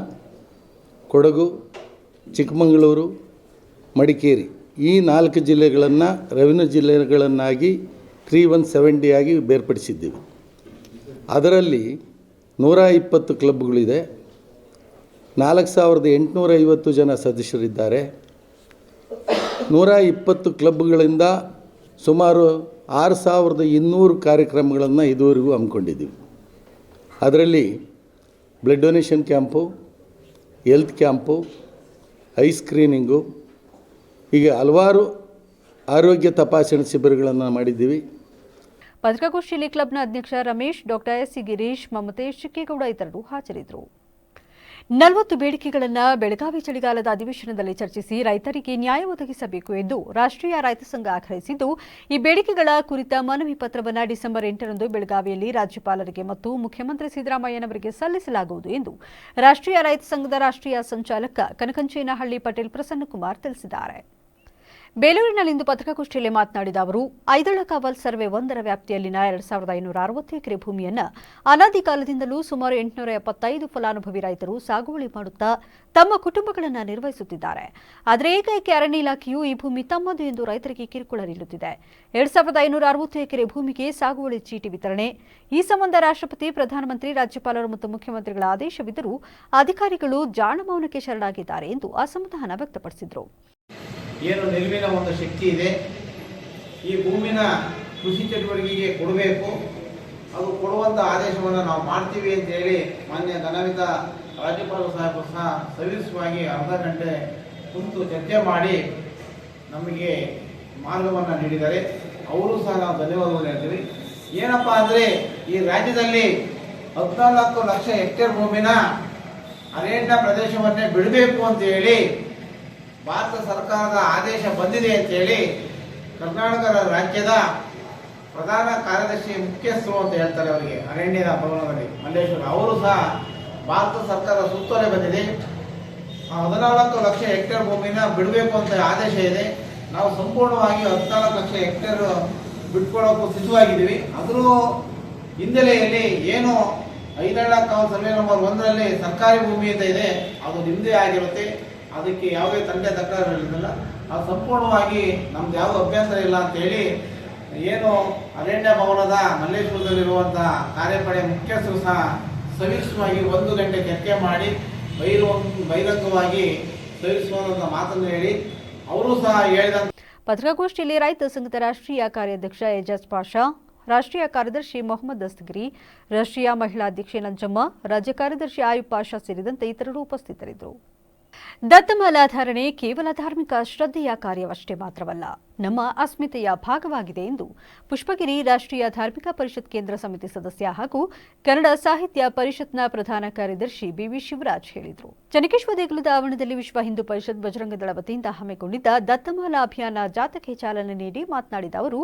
ಕೊಡಗು, ಚಿಕ್ಕಮಗಳೂರು, ಮಡಿಕೇರಿ ಈ 4 ಜಿಲ್ಲೆಗಳನ್ನು ರೆವಿನ್ಯೂ ಜಿಲ್ಲೆಗಳನ್ನಾಗಿ 3170 ಆಗಿ ಬೇರ್ಪಡಿಸಿದ್ದೀವಿ. ಅದರಲ್ಲಿ 120 ಕ್ಲಬ್ಗಳಿದೆ, 4850 ಜನ ಸದಸ್ಯರಿದ್ದಾರೆ. 120 ಕ್ಲಬ್ಗಳಿಂದ ಸುಮಾರು 6200 ಕಾರ್ಯಕ್ರಮಗಳನ್ನು ಇದುವರೆಗೂ ಹಮ್ಮಿಕೊಂಡಿದ್ದೀವಿ. ಅದರಲ್ಲಿ blood donation camp, health camp, eye screening, ಹೀಗೆ ಹಲವಾರು ಆರೋಗ್ಯ ತಪಾಸಣೆ ಶಿಬಿರಗಳನ್ನು ಮಾಡಿದ್ದೀವಿ. ಪತ್ರಿಕಾಗೋಷ್ಠಿಯಲ್ಲಿ ಕ್ಲಬ್ನ ಅಧ್ಯಕ್ಷ Ramesh, doctor S C Girish, Mamatesh, Chikkegowda ಇತರರು ಹಾಜರಿದ್ದರು. 40 ಬೇಡಿಕೆಗಳನ್ನು ಬೆಳಗಾವಿ ಚಳಿಗಾಲದ ಅಧಿವೇಶನದಲ್ಲಿ ಚರ್ಚಿಸಿ ರೈತರಿಗೆ ನ್ಯಾಯ ಒದಗಿಸಬೇಕು ಎಂದು ರಾಷ್ಟ್ರೀಯ ರೈತ ಸಂಘ ಆಗ್ರಹಿಸಿದ್ದು, ಈ ಬೇಡಿಕೆಗಳ ಕುರಿತ ಮನವಿ ಪತ್ರವನ್ನು ಡಿಸೆಂಬರ್ 8ರಂದು ಬೆಳಗಾವಿಯಲ್ಲಿ ರಾಜ್ಯಪಾಲರಿಗೆ ಮತ್ತು ಮುಖ್ಯಮಂತ್ರಿ ಸಿದ್ದರಾಮಯ್ಯನವರಿಗೆ ಸಲ್ಲಿಸಲಾಗುವುದು ಎಂದು ರಾಷ್ಟ್ರೀಯ ರೈತ ಸಂಘದ ರಾಷ್ಟ್ರೀಯ ಸಂಚಾಲಕ ಕನಕಂಚೇನಹಳ್ಳಿ ಪಟೇಲ್ ಪ್ರಸನ್ನಕುಮಾರ್ ತಿಳಿಸಿದ್ದಾರೆ. ಬೇಲೂರಿನಲ್ಲಿಂದು ಪತ್ರಿಕಾಗೋಷ್ಠಿಯಲ್ಲಿ ಮಾತನಾಡಿದ ಅವರು, ಐದಳಕಾವಲ್ ಸರ್ವೆ 1ರ ವ್ಯಾಪ್ತಿಯಲ್ಲಿನ 2560 ಎಕರೆ ಭೂಮಿಯನ್ನು ಅನಾದಿ ಕಾಲದಿಂದಲೂ ಸುಮಾರು 875 ಫಲಾನುಭವಿ ರೈತರು ಸಾಗುವಳಿ ಮಾಡುತ್ತಾ ತಮ್ಮ ಕುಟುಂಬಗಳನ್ನು ನಿರ್ವಹಿಸುತ್ತಿದ್ದಾರೆ. ಆದರೆ ಏಕೈಕ ಅರಣ್ಯ ಇಲಾಖೆಯು ಈ ಭೂಮಿ ತಮ್ಮದು ಎಂದು ರೈತರಿಗೆ ಕಿರುಕುಳ ನೀಡುತ್ತಿದೆ. 2560 ಎಕರೆ ಭೂಮಿಗೆ ಸಾಗುವಳಿ ಚೀಟಿ ವಿತರಣೆ. ಈ ಸಂಬಂಧ ರಾಷ್ಟ್ರಪತಿ, ಪ್ರಧಾನಮಂತ್ರಿ, ರಾಜ್ಯಪಾಲರು ಮತ್ತು ಮುಖ್ಯಮಂತ್ರಿಗಳ ಆದೇಶವಿದ್ದರೂ ಅಧಿಕಾರಿಗಳು ಜಾಣಮೌನಕ್ಕೆ ಶರಣಾಗಿದ್ದಾರೆ ಎಂದು ಅಸಮಾಧಾನ ವ್ಯಕ್ತಪಡಿಸಿದರು. ಏನು ನಿಲುವಿನ ಒಂದು ಶಕ್ತಿ ಇದೆ, ಈ ಭೂಮಿನ ಕೃಷಿ ಚಟುವಟಿಕೆಗೆ ಕೊಡಬೇಕು, ಅದು ಕೊಡುವಂಥ ಆದೇಶವನ್ನು ನಾವು ಮಾಡ್ತೀವಿ ಅಂತೇಳಿ ಮಾನ್ಯ ಘನವಿತ ರಾಜ್ಯಪಾಲ ಸಾಹೇಬರು ಸಹ ಸವಿಸ್ವಾಗಿ ಅರ್ಧ ಗಂಟೆ ಕುಂತು ಚರ್ಚೆ ಮಾಡಿ ನಮಗೆ ಮಾರ್ಗವನ್ನು ನೀಡಿದ್ದಾರೆ. ಅವರು ಸಹ ನಾವು ಧನ್ಯವಾದಗಳು ಹೇಳ್ತೀವಿ. ಏನಪ್ಪ ಅಂದರೆ ಈ ರಾಜ್ಯದಲ್ಲಿ 14 ಲಕ್ಷ ಹೆಕ್ಟೇರ್ ಭೂಮಿನ ಅರಣ್ಯ ಪ್ರದೇಶವನ್ನೇ ಬಿಡಬೇಕು ಅಂತ ಹೇಳಿ ಭಾರತ ಸರ್ಕಾರದ ಆದೇಶ ಬಂದಿದೆ ಅಂತೇಳಿ ಕರ್ನಾಟಕ ರಾಜ್ಯದ ಪ್ರಧಾನ ಕಾರ್ಯದರ್ಶಿ ಮುಖ್ಯಸ್ಥರು ಅಂತ ಹೇಳ್ತಾರೆ, ಅವರಿಗೆ ಅರಣ್ಯದ ಭವನದಲ್ಲಿ ಮಲ್ಲೇಶ್ವರ ಅವರು ಸಹ ಭಾರತ ಸರ್ಕಾರ ಸುತ್ತೋಲೆ ಬಂದಿದೆ. 14 ಲಕ್ಷ ಹೆಕ್ಟೇರ್ ಭೂಮಿನ ಬಿಡಬೇಕು ಅಂತ ಆದೇಶ ಇದೆ. ನಾವು ಸಂಪೂರ್ಣವಾಗಿ 14 ಲಕ್ಷ ಹೆಕ್ಟೇರ್ ಬಿಟ್ಕೊಳ್ಳೋಕ್ಕೂ ಸಿದ್ಧವಾಗಿದ್ದೀವಿ. ಅದರ ಹಿನ್ನೆಲೆಯಲ್ಲಿ ಏನು ಐದಳಕಾವಲ್ ಸರ್ವೆ ನಂಬರ್ 1ರಲ್ಲಿ ಸರ್ಕಾರಿ ಭೂಮಿ ಅಂತ ಇದೆ, ಅದು ನಿಮ್ಮದೇ ಆಗಿರುತ್ತೆ. ಅದಕ್ಕೆ ಯಾವುದೇ ತಂದೆ ತಕರಾರು ಇರೋದಿಲ್ಲ. ಅದು ಸಂಪೂರ್ಣವಾಗಿ ನಮ್ದು ಯಾವುದೂ ಅಭ್ಯಂತರ ಇಲ್ಲ ಅಂತೇಳಿ ಏನು ಅರಣ್ಯ ಭವನದ ಮಲ್ಲೇಶ್ವರದಲ್ಲಿರುವಂಥ ಕಾರ್ಯಪಡೆ ಮುಖ್ಯಸ್ಥರು ಸಹ ಸವಿಸ್ವಾಗಿ 1 ಗಂಟೆ ಚರ್ಚೆ ಮಾಡಿ ಬಹಿರಂಗವಾಗಿ ಸವಿಸುವಂಥ ಮಾತನ್ನು ಹೇಳಿ ಅವರು ಸಹ ಹೇಳಿದ. ಪತ್ರಿಕಾಗೋಷ್ಠಿಯಲ್ಲಿ ರೈತ ಸಂಘದ ರಾಷ್ಟ್ರೀಯ ಕಾರ್ಯಾಧ್ಯಕ್ಷ ಎಜಾಜ್ ಪಾಷಾ, ರಾಷ್ಟ್ರೀಯ ಕಾರ್ಯದರ್ಶಿ ಮೊಹಮ್ಮದ್ ದಸ್ತಗಿರಿ, ರಾಷ್ಟ್ರೀಯ ಮಹಿಳಾ ಅಧ್ಯಕ್ಷೆ ನಂಜಮ್ಮ, ರಾಜ್ಯ ಕಾರ್ಯದರ್ಶಿ ಆಯುಬ್ ಪಾಷಾ ಸೇರಿದಂತೆ ಇತರರು ಉಪಸ್ಥಿತರಿದ್ದರು. ದತ್ತಮಾಲಾಧಾರಣೆ ಕೇವಲ ಧಾರ್ಮಿಕ ಶ್ರದ್ಧೆಯ ಕಾರ್ಯವಷ್ಟೇ ಮಾತ್ರವಲ್ಲ, ನಮ್ಮ ಅಸ್ಮಿತೆಯ ಭಾಗವಾಗಿದೆ ಎಂದು ಪುಷ್ಪಗಿರಿ ರಾಷ್ಟ್ರೀಯ ಧಾರ್ಮಿಕ ಪರಿಷತ್ ಕೇಂದ್ರ ಸಮಿತಿ ಸದಸ್ಯ ಹಾಗೂ ಕನ್ನಡ ಸಾಹಿತ್ಯ ಪರಿಷತ್ನ ಪ್ರಧಾನ ಕಾರ್ಯದರ್ಶಿ ಬಿವಿ ಶಿವರಾಜ್ ಹೇಳಿದರು. ಚನ್ನಕೇಶ್ವರ ದೇಗುಲದ ಆವರಣದಲ್ಲಿ ವಿಶ್ವ ಹಿಂದೂ ಪರಿಷತ್ ಬಜರಂಗ ದಳ ವತಿಯಿಂದ ಹಮ್ಮಿಕೊಂಡಿದ್ದ ದತ್ತಮಾಲಾ ಅಭಿಯಾನ ಜಾಥಾಕ್ಕೆ ಚಾಲನೆ ನೀಡಿ ಮಾತನಾಡಿದ ಅವರು,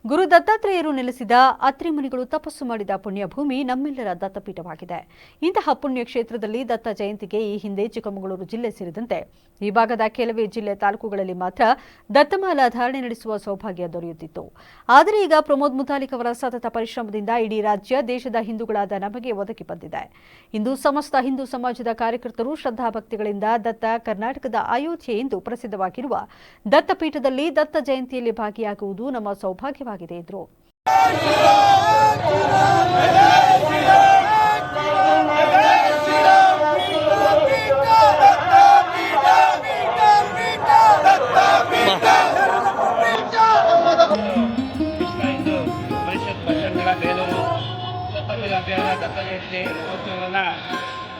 ಗುರು ದತ್ತಾತ್ರೇಯರು ನೆಲೆಸಿದ ಅತ್ರಿ ಮುನಿಗಳು ತಪಸ್ಸು ಮಾಡಿದ ಪುಣ್ಯಭೂಮಿ ನಮ್ಮೆಲ್ಲರ ದತ್ತಪೀಠವಾಗಿದೆ. ಇಂತಹ ಪುಣ್ಯ ಕ್ಷೇತ್ರದಲ್ಲಿ ದತ್ತ ಜಯಂತಿಗೆ ಈ ಹಿಂದೆ ಚಿಕ್ಕಮಗಳೂರು ಜಿಲ್ಲೆ ಸೇರಿದಂತೆ ಈ ಭಾಗದ ಕೆಲವೇ ಜಿಲ್ಲೆ ತಾಲೂಕುಗಳಲ್ಲಿ ಮಾತ್ರ ದತ್ತಮಾಲಾ ಧಾರಣೆ ನಡೆಸುವ ಸೌಭಾಗ್ಯ ದೊರೆಯುತ್ತಿತ್ತು. ಆದರೆ ಈಗ ಪ್ರಮೋದ್ ಮುತಾಲಿಕ್ ಅವರ ಸತತ ಪರಿಶ್ರಮದಿಂದ ಇಡೀ ರಾಜ್ಯ ದೇಶದ ಹಿಂದೂಗಳಾದ ನಮಗೆ ಒದಗಿ ಬಂದಿದೆ. ಇಂದು ಸಮಸ್ತ ಹಿಂದೂ ಸಮಾಜದ ಕಾರ್ಯಕರ್ತರು ಶ್ರದ್ಧಾಭಕ್ತಿಗಳಿಂದ ದತ್ತ ಕರ್ನಾಟಕದ ಅಯೋಧ್ಯೆ ಎಂದು ಪ್ರಸಿದ್ಧವಾಗಿರುವ ದತ್ತಪೀಠದಲ್ಲಿ ದತ್ತ ಜಯಂತಿಯಲ್ಲಿ ಭಾಗಿಯಾಗುವುದು ನಮ್ಮ ಸೌಭಾಗ್ಯವಾಗಿದೆ ಎಂದರು.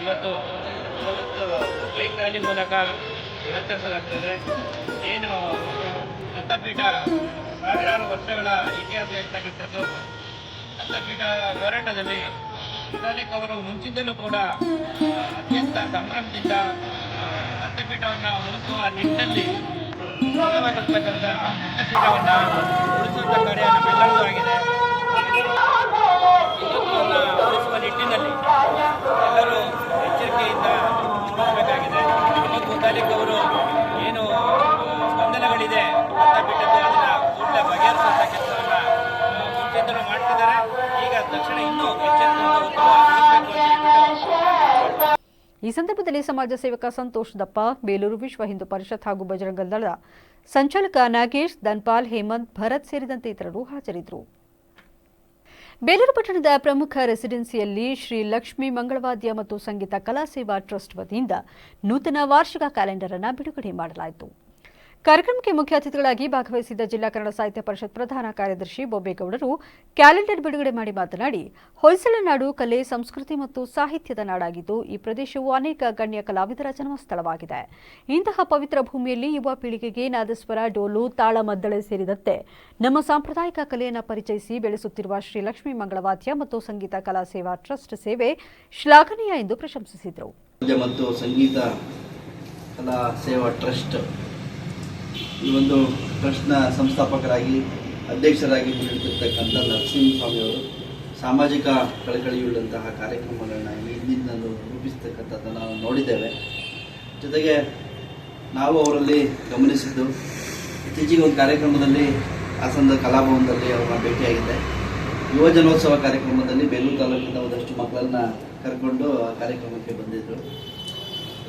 ಇವತ್ತು ಬೈಕ್ ರ್ಯಾಲಿ ಮೂಲಕ ಆಚರಿಸಲಾಗ್ತದೆ. ಏನು ದತ್ತಪೀಠ ಸಾವಿರಾರು ವರ್ಷಗಳ ಇತಿಹಾಸ ಇರ್ತಕ್ಕಂಥದ್ದು. ದತ್ತಪೀಠ ಹೋರಾಟದಲ್ಲಿ ಮುತಾಲಿಕ್ ಅವರು ಮುಂಚಿಂದಲೂ ಕೂಡ ಅತ್ಯಂತ ಸಂಭ್ರಮದಿಂದ ದತ್ತಪೀಠವನ್ನು ಉಳಿಸುವ ನಿಟ್ಟಿನಲ್ಲಿ ಬಲವಾಗಿರ್ತಕ್ಕಂಥ ದತ್ತಪೀಠವನ್ನು ಉಳಿಸುವಂಥ ಕಾರ್ಯ ನಮ್ಮೆಲ್ಲರದು ಆಗಿದೆ. ಹಿಂದುತ್ವವನ್ನು ಉಳಿಸುವ ನಿಟ್ಟಿನಲ್ಲಿ ಎಲ್ಲರೂ ಎಚ್ಚರಿಕೆಯಿಂದ ಮಾಡಬೇಕಾಗಿದೆ. ಪ್ರಮೋದ್ ಮುತಾಲಿಕ್ ಅವರು ಏನು ಸ್ಪಂದನೆಗಳಿದೆ ದತ್ತಪೀಠದ್ದು ಅದನ್ನು ಕೂಡಲೇ ಬಗೆಹರಿಸುವಂಥ ಕೆಲಸವನ್ನು ಮುಂಚಿಂದಲೂ ಮಾಡ್ತಿದ್ದಾರೆ. ಈಗ ತಕ್ಷಣ ಇನ್ನೂ ಎಚ್ಚರಿಕೆಯಿಂದ ಉತ್ತಮವಾಗಿ ಈ ಸಂದರ್ಭದಲ್ಲಿ ಸಮಾಜ ಸೇವಕ ಸಂತೋಷ್ ದಪ್ಪ, ಬೇಲೂರು ವಿಶ್ವ ಹಿಂದೂ ಪರಿಷತ್ ಹಾಗೂ ಬಜರಂಗ ದಳ ಸಂಚಾಲಕ ನಾಗೇಶ್, ಧನ್ಪಾಲ್, ಹೇಮಂತ್, ಭರತ್ ಸೇರಿದಂತೆ ಇತರರು ಹಾಜರಿದ್ದರು. ಬೇಲೂರು ಪಟ್ಟಣದ ಪ್ರಮುಖ ರೆಸಿಡೆನ್ಸಿಯಲ್ಲಿ ಶ್ರೀ ಲಕ್ಷ್ಮೀ ಮಂಗಳವಾದ್ಯ ಮತ್ತು ಸಂಗೀತ ಕಲಾ ಸೇವಾ ಟ್ರಸ್ಟ್ ವತಿಯಿಂದ ನೂತನ ವಾರ್ಷಿಕ ಕ್ಯಾಲೆಂಡರ್ ಅನ್ನು ಬಿಡುಗಡೆ ಮಾಡಲಾಯಿತು. ಕಾರ್ಯಕ್ರಮಕ್ಕೆ ಮುಖ್ಯ ಅತಿಥಿಗಳಾಗಿ ಭಾಗವಹಿಸಿದ್ದ ಜಿಲ್ಲಾ ಕನ್ನಡ ಸಾಹಿತ್ಯ ಪರಿಷತ್ ಪ್ರಧಾನ ಕಾರ್ಯದರ್ಶಿ ಬೊಬ್ಬೇಗೌಡರು ಕ್ಯಾಲೆಂಡರ್ ಬಿಡುಗಡೆ ಮಾಡಿ ಮಾತನಾಡಿ, ಹೊಯ್ಸಳ ನಾಡು ಕಲೆ, ಸಂಸ್ಕೃತಿ ಮತ್ತು ಸಾಹಿತ್ಯದ ನಾಡಾಗಿದ್ದು ಈ ಪ್ರದೇಶವು ಅನೇಕ ಗಣ್ಯ ಕಲಾವಿದರ ಜನ್ಮಸ್ಥಳವಾಗಿದೆ. ಇಂತಹ ಪವಿತ್ರ ಭೂಮಿಯಲ್ಲಿ ಯುವ ಪೀಳಿಗೆಗೆ ನಾದಸ್ವರ, ಡೋಲು, ತಾಳಮದ್ದಳೆ ಸೇರಿದಂತೆ ನಮ್ಮ ಸಾಂಪ್ರದಾಯಿಕ ಕಲೆಯನ್ನು ಪರಿಚಯಿಸಿ ಬೆಳೆಸುತ್ತಿರುವ ಶ್ರೀ ಲಕ್ಷ್ಮೀ ಮಂಗಳವಾದ್ಯ ಮತ್ತು ಸಂಗೀತ ಕಲಾ ಸೇವಾ ಟ್ರಸ್ಟ್ ಸೇವೆ ಶ್ಲಾಘನೀಯ ಎಂದು ಪ್ರಶಂಸಿಸಿದರು. ಮತ್ತು ಸಂಗೀತ ಕಲಾ ಸೇವಾ ಟ್ರಸ್ಟ್ ಈ ಒಂದು ಟ್ರಸ್ಟ್ನ ಸಂಸ್ಥಾಪಕರಾಗಿ ಅಧ್ಯಕ್ಷರಾಗಿ ನಿಂತಿರ್ತಕ್ಕಂಥ ನರಸಿಂಹಸ್ವಾಮಿಯವರು ಸಾಮಾಜಿಕ ಕಳಕಳಿಯುಳ್ಳಂತಹ ಕಾರ್ಯಕ್ರಮಗಳನ್ನ ಈ ಹಿಂದಿನಿಂದಲೂ ರೂಪಿಸ್ತಕ್ಕಂಥದ್ದನ್ನು ನಾವು ನೋಡಿದ್ದೇವೆ. ಜೊತೆಗೆ ನಾವು ಅವರಲ್ಲಿ ಗಮನಿಸಿದ್ದು ಇತ್ತೀಚೆಗೆ ಒಂದು ಕಾರ್ಯಕ್ರಮದಲ್ಲಿ ಹಾಸನದ ಕಲಾಭವನದಲ್ಲಿ ಅವರನ್ನ ಭೇಟಿಯಾಗಿದ್ದೆ. ಯುವ ಜನೋತ್ಸವ ಕಾರ್ಯಕ್ರಮದಲ್ಲಿ ಬೇಲೂರು ತಾಲೂಕಿನ ಒಂದಷ್ಟು ಮಕ್ಕಳನ್ನ ಕರ್ಕೊಂಡು ಆ ಕಾರ್ಯಕ್ರಮಕ್ಕೆ ಬಂದಿದ್ದರು.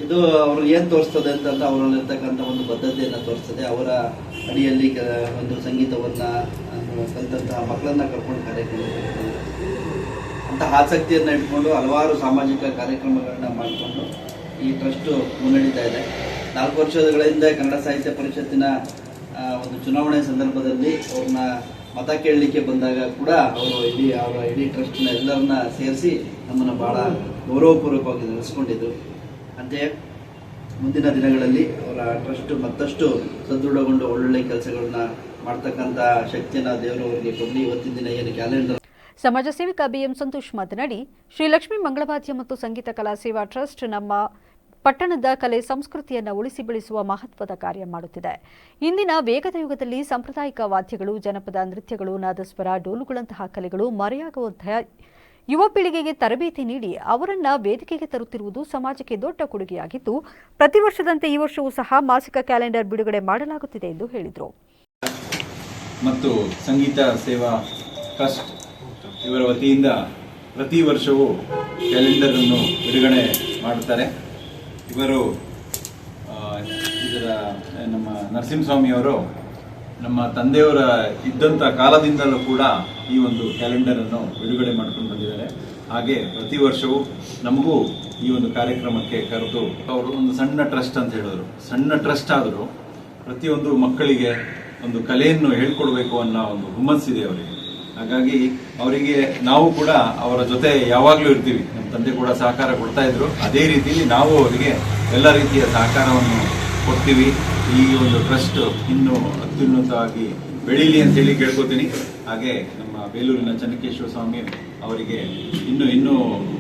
ಇದು ಅವರು ಏನು ತೋರಿಸ್ತದೆ ಅಂತಂತ ಅವರಲ್ಲಿರ್ತಕ್ಕಂಥ ಒಂದು ಬದ್ಧತೆಯನ್ನು ತೋರಿಸ್ತದೆ. ಅವರ ಅಡಿಯಲ್ಲಿ ಒಂದು ಸಂಗೀತವನ್ನು ಕಲಿತಂತಹ ಮಕ್ಕಳನ್ನ ಕರ್ಕೊಂಡು ಕಾರ್ಯಕ್ರಮಕ್ಕೆ ಅಂತಹ ಆಸಕ್ತಿಯನ್ನು ಇಟ್ಕೊಂಡು ಹಲವಾರು ಸಾಮಾಜಿಕ ಕಾರ್ಯಕ್ರಮಗಳನ್ನ ಮಾಡಿಕೊಂಡು ಈ ಟ್ರಸ್ಟು ಮುನ್ನಡೀತಾ ಇದೆ. 4 ವರ್ಷಗಳ ಹಿಂದೆ ಕನ್ನಡ ಸಾಹಿತ್ಯ ಪರಿಷತ್ತಿನ ಒಂದು ಚುನಾವಣೆ ಸಂದರ್ಭದಲ್ಲಿ ಅವ್ರನ್ನ ಮತ ಕೇಳಲಿಕ್ಕೆ ಬಂದಾಗ ಕೂಡ ಅವರ ಇಡೀ ಟ್ರಸ್ಟ್ನ ಎಲ್ಲರನ್ನ ಸೇರಿಸಿ ನಮ್ಮನ್ನು ಭಾಳ ಗೌರವಪೂರ್ವಕವಾಗಿ ನಡೆಸ್ಕೊಂಡಿದ್ದು. ಅಂತೆಯೇ ಮುಂದಿನ ದಿನಗಳಲ್ಲಿ ಅವರ ಟ್ರಸ್ಟ್ ಮತ್ತಷ್ಟು ಸದೃಢಗೊಂಡು ಒಳ್ಳೊಳ್ಳೆ ಕೆಲಸಗಳನ್ನ ಮಾಡ್ತಕ್ಕಂಥ ಶಕ್ತಿಯನ್ನು ದೇವರು ಅವರಿಗೆ ಕೊಡಲಿ. ಇವತ್ತಿನ ದಿನ ಏನು ಕ್ಯಾಲೆಂಡರ್. ಸಮಾಜ ಸೇವಕ ಬಿಎಂ ಸಂತೋಷ್ ಮಾತನಾಡಿ, ಶ್ರೀ ಲಕ್ಷ್ಮೀ ಮಂಗಳವಾದ್ಯ ಮತ್ತು ಸಂಗೀತ ಕಲಾ ಸೇವಾ ಟ್ರಸ್ಟ್ ನಮ್ಮ ಪಟ್ಟಣದ ಕಲೆ ಸಂಸ್ಕೃತಿಯನ್ನು ಉಳಿಸಿ ಬೆಳೆಸುವ ಮಹತ್ವದ ಕಾರ್ಯ ಮಾಡುತ್ತಿದೆ. ಇಂದಿನ ವೇಗದ ಯುಗದಲ್ಲಿ ಸಾಂಪ್ರದಾಯಿಕ ವಾದ್ಯಗಳು, ಜನಪದ ನೃತ್ಯಗಳು, ನಾದಸ್ವರ, ಡೋಲುಗಳಂತಹ ಕಲೆಗಳು ಮರೆಯಾಗುವಂತಹ ಯುವ ಪೀಳಿಗೆಗೆ ತರಬೇತಿ ನೀಡಿ ಅವರನ್ನು ವೇದಿಕೆಗೆ ತರುತ್ತಿರುವುದು ಸಮಾಜಕ್ಕೆ ದೊಡ್ಡ ಕೊಡುಗೆಯಾಗಿದ್ದು, ಪ್ರತಿ ವರ್ಷದಂತೆ ಈ ವರ್ಷವೂ ಸಹ ಮಾಸಿಕ ಕ್ಯಾಲೆಂಡರ್ ಬಿಡುಗಡೆ ಮಾಡಲಾಗುತ್ತಿದೆ ಎಂದು ಹೇಳಿದರು. ಮತ್ತು ಸಂಗೀತ ಸೇವಾ ಟ್ರಸ್ಟ್ ಇವರ ವತಿಯಿಂದ ಪ್ರತಿ ವರ್ಷವೂ ಕ್ಯಾಲೆಂಡರ್ ಅನ್ನು ಬಿಡುಗಡೆ ಮಾಡುತ್ತಾರೆ. ಇವರು ಇದರ ನಮ್ಮ ನರಸಿಂಹಸ್ವಾಮಿಯವರು ನಮ್ಮ ತಂದೆಯವರ ಇದ್ದಂಥ ಕಾಲದಿಂದಲೂ ಕೂಡ ಈ ಒಂದು ಕ್ಯಾಲೆಂಡರನ್ನು ಬಿಡುಗಡೆ ಮಾಡ್ಕೊಂಡು ಬಂದಿದ್ದಾರೆ. ಹಾಗೆ ಪ್ರತಿ ವರ್ಷವೂ ನಮಗೂ ಈ ಒಂದು ಕಾರ್ಯಕ್ರಮಕ್ಕೆ ಕರೆದು ಅವರು ಒಂದು ಸಣ್ಣ ಟ್ರಸ್ಟ್ ಅಂತ ಹೇಳಿದ್ರು. ಸಣ್ಣ ಟ್ರಸ್ಟ್ ಆದರೂ ಪ್ರತಿಯೊಂದು ಮಕ್ಕಳಿಗೆ ಒಂದು ಕಲೆಯನ್ನು ಹೇಳ್ಕೊಡ್ಬೇಕು ಅನ್ನೋ ಒಂದು ಹುಮ್ಮಸ್ಸಿದೆ ಅವರಿಗೆ. ಹಾಗಾಗಿ ಅವರಿಗೆ ನಾವು ಕೂಡ ಅವರ ಜೊತೆ ಯಾವಾಗಲೂ ಇರ್ತೀವಿ. ನಮ್ಮ ತಂದೆ ಕೂಡ ಸಹಕಾರ ಕೊಡ್ತಾ ಇದ್ರು. ಅದೇ ರೀತಿಯಲ್ಲಿ ನಾವು ಅವರಿಗೆ ಎಲ್ಲ ರೀತಿಯ ಸಹಕಾರವನ್ನು ಕೊಡ್ತೀವಿ. ಈ ಒಂದು ಟ್ರಸ್ಟ್ ಇನ್ನೂ ಅತ್ಯುನ್ನತವಾಗಿ ಬೆಳೀಲಿ ಅಂತೇಳಿ ಕೇಳ್ಕೊತೀನಿ. ಹಾಗೆ ನಮ್ಮ ಬೇಲೂರಿನ ಚೆನ್ನಕೇಶ್ವರ ಸ್ವಾಮಿ ಅವರಿಗೆ ಇನ್ನೂ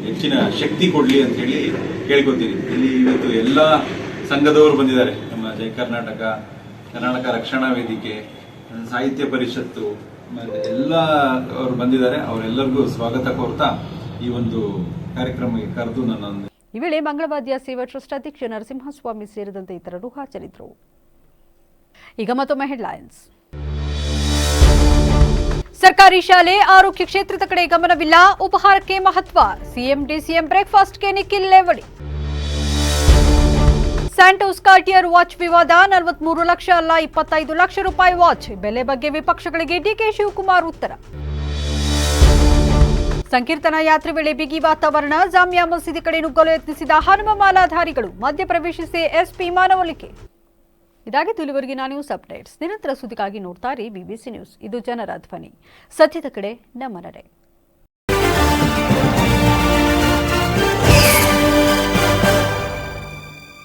ಹೆಚ್ಚಿನ ಶಕ್ತಿ ಕೊಡಲಿ ಅಂತೇಳಿ ಕೇಳ್ಕೊತೀನಿ. ಇಲ್ಲಿ ಇವತ್ತು ಎಲ್ಲ ಸಂಘದವರು ಬಂದಿದ್ದಾರೆ. ನಮ್ಮ ಜಯ ಕರ್ನಾಟಕ ರಕ್ಷಣಾ ವೇದಿಕೆ, ಸಾಹಿತ್ಯ ಪರಿಷತ್ತು ಮತ್ತು ಎಲ್ಲ ಅವರು ಬಂದಿದ್ದಾರೆ. ಅವರೆಲ್ಲರಿಗೂ ಸ್ವಾಗತ ಕೋರ್ತಾ ಈ ಒಂದು ಕಾರ್ಯಕ್ರಮಕ್ಕೆ ಕರೆದು ನನ್ನ ಈ ವೇಳೆ ಮಂಗಳವಾದ್ಯ ಸೇವಾ ಟ್ರಸ್ಟ್ ಅಧ್ಯಕ್ಷ ನರಸಿಂಹಸ್ವಾಮಿ ಸೇರಿದಂತೆ ಇತರರು ಹಾಜರಿದ್ದರು. ಈಗ ಮತ್ತೊಮ್ಮೆ ಹೆಡ್ಲೈನ್ಸ್. ಸರ್ಕಾರಿ ಶಾಲೆ ಆರೋಗ್ಯ ಕ್ಷೇತ್ರದ ಕಡೆ ಗಮನವಿಲ್ಲ, ಉಪಹಾರಕ್ಕೆ ಮಹತ್ವ, ಸಿಎಂ ಡಿಸಿಎಂ ಬ್ರೇಕ್ಫಾಸ್ಟ್ಗೆ ನಿಖಿಲ್ ಲೇವಡಿ. ಸ್ಯಾಂಟೋಸ್ ಕಾರ್ಟಿಯರ್ ವಾಚ್ ವಿವಾದ, 43 ಲಕ್ಷ ಅಲ್ಲ 25 ಲಕ್ಷ ರೂಪಾಯಿ ವಾಚ್. ಬೆಲೆ ಬಗ್ಗೆ ವಿಪಕ್ಷಗಳಿಗೆ ಡಿಕೆ ಶಿವಕುಮಾರ್ ಉತ್ತರ. ಸಂಕೀರ್ತನಾ ಯಾತ್ರೆ ವೇಳೆ ಬಿಗಿ ವಾತಾವರಣ, ಜಾಮಿಯಾ ಮಸೀದಿ ಕಡೆ ನುಗ್ಗಲು ಯತ್ನಿಸಿದ ಹನುಮಮಾಲಾಧಾರಿಗಳು, ಮಧ್ಯ ಪ್ರವೇಶಿಸಿ ಎಸ್ಪಿ ಮನವೊಲಿಕೆ. ಇದಾಗಿತ್ತು ಇಲ್ಲಿವರೆಗಿನ ನ್ಯೂಸ್ ಅಪ್ಡೇಟ್ಸ್. ನಿರಂತರ ಸುದ್ದಿಗಾಗಿ ನೋಡ್ತಾ ಇರಿ ಬಿಬಿಸಿ ನ್ಯೂಸ್. ಇದು ಜನರ ಧ್ವನಿ. ಸತ್ಯದ ಕಡೆ ನಮ್ಮ ನಡೆ.